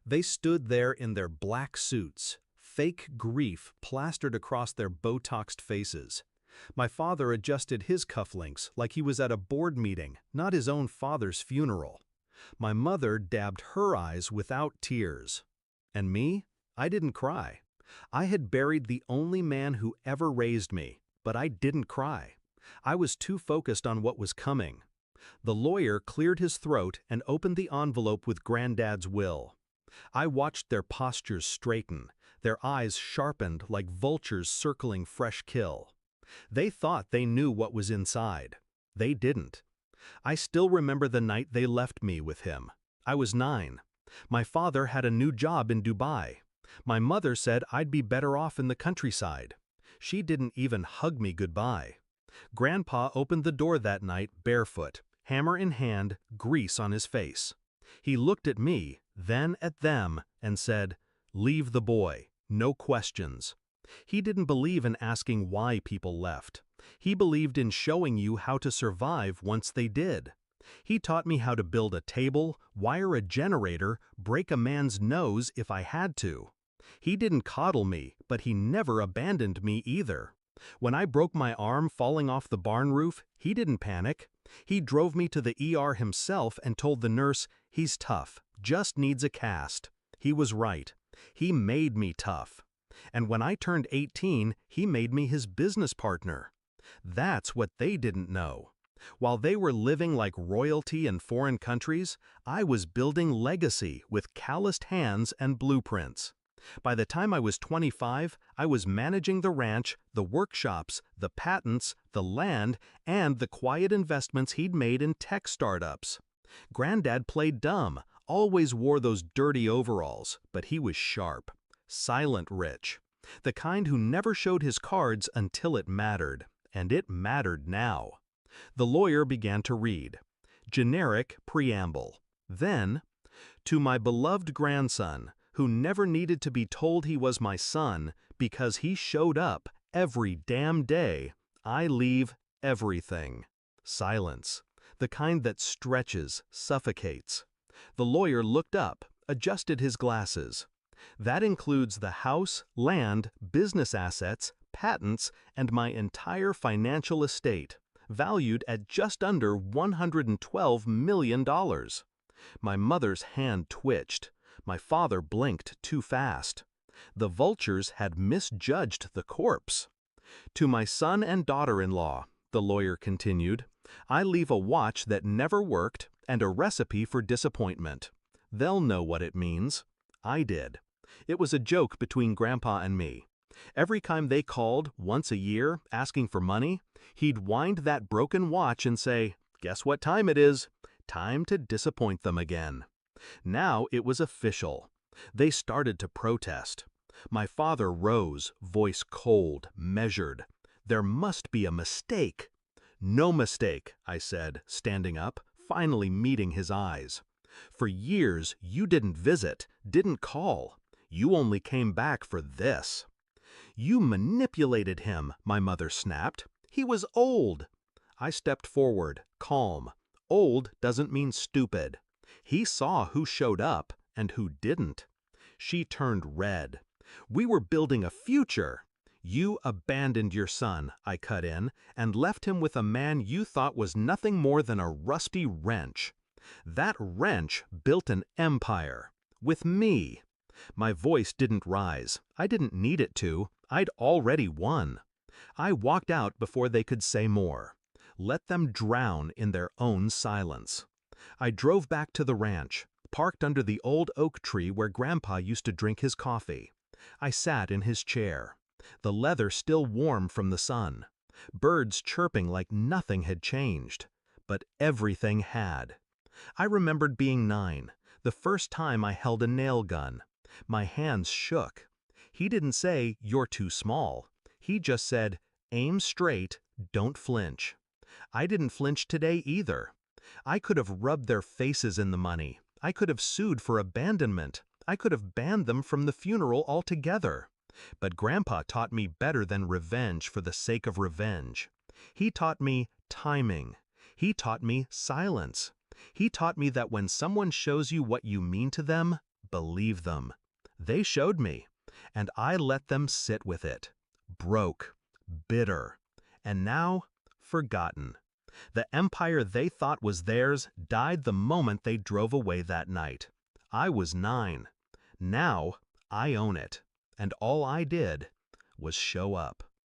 They stood there in their black suits, fake grief plastered across their Botoxed faces. My father adjusted his cufflinks like he was at a board meeting, not his own father's funeral. My mother dabbed her eyes without tears. And me? I didn't cry. I had buried the only man who ever raised me, but I didn't cry. I was too focused on what was coming. The lawyer cleared his throat and opened the envelope with Granddad's will. I watched their postures straighten, their eyes sharpened like vultures circling fresh kill. They thought they knew what was inside. They didn't. I still remember the night they left me with him. I was 9. My father had a new job in Dubai. My mother said I'd be better off in the countryside. She didn't even hug me goodbye. Grandpa opened the door that night barefoot, hammer in hand, grease on his face. He looked at me, then at them, and said, "Leave the boy, no questions." He didn't believe in asking why people left. He believed in showing you how to survive once they did. He taught me how to build a table, wire a generator, break a man's nose if I had to. He didn't coddle me, but he never abandoned me either. When I broke my arm falling off the barn roof, he didn't panic. He drove me to the ER himself and told the nurse, "He's tough, just needs a cast." He was right. He made me tough. And when I turned 18, he made me his business partner. That's what they didn't know. While they were living like royalty in foreign countries, I was building legacy with calloused hands and blueprints. By the time I was 25, I was managing the ranch, the workshops, the patents, the land, and the quiet investments he'd made in tech startups. Granddad played dumb, always wore those dirty overalls, but he was sharp. Silent rich. The kind who never showed his cards until it mattered. And it mattered now. The lawyer began to read. Generic preamble. Then, to my beloved grandson, who never needed to be told he was my son because he showed up every damn day, I leave everything. Silence. The kind that stretches, suffocates. The lawyer looked up, adjusted his glasses. That includes the house, land, business assets, patents, and my entire financial estate, valued at just under $112 million. My mother's hand twitched. My father blinked too fast. The vultures had misjudged the corpse. To my son and daughter-in-law, the lawyer continued, I leave a watch that never worked and a recipe for disappointment. They'll know what it means. I did. It was a joke between Grandpa and me. Every time they called, once a year, asking for money, he'd wind that broken watch and say, "Guess what time it is? Time to disappoint them again." Now it was official. They started to protest. My father rose, voice cold, measured. There must be a mistake. No mistake, I said, standing up, finally meeting his eyes. For years, you didn't visit, didn't call. You only came back for this. You manipulated him, my mother snapped. He was old. I stepped forward, calm. Old doesn't mean stupid. He saw who showed up and who didn't. She turned red. We were building a future. You abandoned your son, I cut in, and left him with a man you thought was nothing more than a rusty wrench. That wrench built an empire. With me. My voice didn't rise. I didn't need it to. I'd already won. I walked out before they could say more. Let them drown in their own silence. I drove back to the ranch, parked under the old oak tree where Grandpa used to drink his coffee. I sat in his chair. The leather still warm from the sun. Birds chirping like nothing had changed. But everything had. I remembered being 9, the first time I held a nail gun. My hands shook. He didn't say, "You're too small." He just said, "Aim straight, don't flinch." I didn't flinch today either. I could have rubbed their faces in the money. I could have sued for abandonment. I could have banned them from the funeral altogether. But Grandpa taught me better than revenge for the sake of revenge. He taught me timing. He taught me silence. He taught me that when someone shows you what you mean to them, believe them. They showed me, and I let them sit with it. Broke, bitter, and now forgotten. The empire they thought was theirs died the moment they drove away that night. I was 9. Now I own it, and all I did was show up.